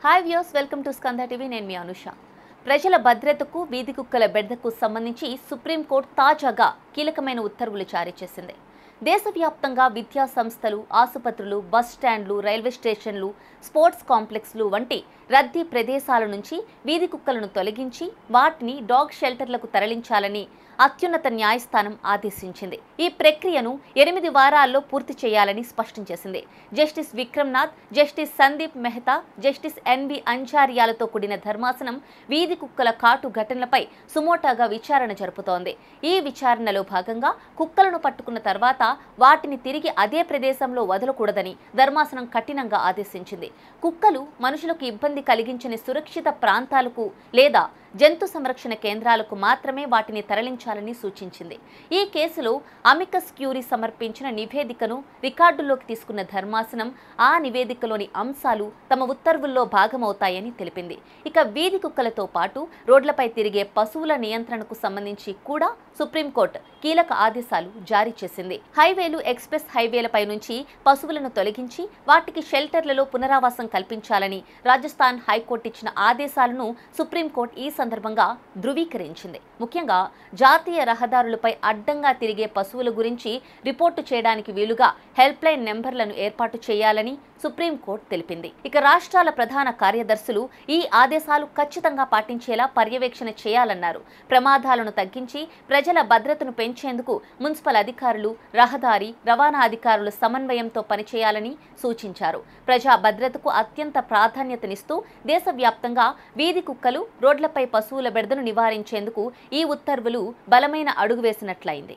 Hi views, welcome to Skanda TV. నేను మీ అనుష. ప్రజల భద్రతకు, వీధి కుక్కల బెడదకు సంబంధించి సుప్రీంకోర్టు తాజాగా కీలకమైన ఉత్తర్వులు జారీ చేసింది. దేశవ్యాప్తంగా విద్యా సంస్థలు, ఆసుపత్రులు, బస్ స్టాండ్లు, రైల్వే స్టేషన్లు, స్పోర్ట్స్ కాంప్లెక్స్లు వంటి రద్దీ ప్రదేశాల నుంచి వీధి కుక్కలను తొలగించి వాటిని డాగ్ షెల్టర్లకు తరలించాలని అత్యున్నత న్యాయస్థానం ఆదేశించింది. ఈ ప్రక్రియను 8 వారాల్లో పూర్తి చేయాలని స్పష్టం చేసింది. Justice Vikram Nath, justice Sandeep Mehta, justice N V అంజారియాలతో కూడిన ధర్మాసనం వీధి కుక్కల కాటు ఘటనలపై సుమోటాగా విచారణ జరుపుతోంది. ఈ విచారణలో భాగంగా కుక్కలను పట్టుకున్న తర్వాత వాటిని తిరిగి అదే ప్రదేశంలో వదలకూడదని ధర్మాసనం కఠినంగా ఆదేశించింది. కుక్కలు మనుషులకు ఇబ్బంది కలిగించని సురక్షిత ప్రాంతాలకు లేదా జంతు సంరక్షణ కేంద్రాలకు మాత్రమే వాటిని తరలించాలని సూచించింది. ఈ కేసులో అమికస్ క్యూరీ సమర్పించిన నివేదికను రికార్డుల్లోకి తీసుకున్న ధర్మాసనం ఆ నివేదికలోని అంశాలు తమ ఉత్తర్వుల్లో భాగమవుతాయని తెలిపింది. ఇక వీధి కుక్కలతో పాటు రోడ్లపై తిరిగే పశువుల నియంత్రణకు సంబంధించి కూడా సుప్రీంకోర్టు కీలక ఆదేశాలు జారీ చేసింది. హైవేలు, ఎక్స్ప్రెస్ హైవేలపై నుంచి పశువులను తొలగించి వాటికి షెల్టర్లలో పునరావాసం కల్పించాలని రాజస్థాన్ హైకోర్టు ఇచ్చిన ఆదేశాలను సుప్రీంకోర్టు ఈ సందర్భంగా ధృవీకరించింది. ముఖ్యంగా జాతీయ రహదారులపై అడ్డంగా తిరిగే పశువుల గురించి రిపోర్టు చేయడానికి వీలుగా హెల్ప్ లైన్ నెంబర్లను ఏర్పాటు చేయాలని సుప్రీంకోర్టు తెలిపింది. ఇక రాష్ట్రాల ప్రధాన కార్యదర్శులు ఈ ఆదేశాలు ఖచ్చితంగా పాటించేలా పర్యవేక్షణ చేయాలన్నారు. ప్రమాదాలను తగ్గించి ప్రజల భద్రతను పెంచేందుకు మున్సిపల్ అధికారులు, రహదారి, రవాణా అధికారులు సమన్వయంతో పనిచేయాలని సూచించారు. ప్రజా భద్రతకు అత్యంత ప్రాధాన్యతనిస్తూ దేశవ్యాప్తంగా వీధి కుక్కలు, రోడ్లపై పశువుల బెడదను నివారించేందుకు ఈ ఉత్తర్వులు బలమైన అడుగు వేసినట్లయింది.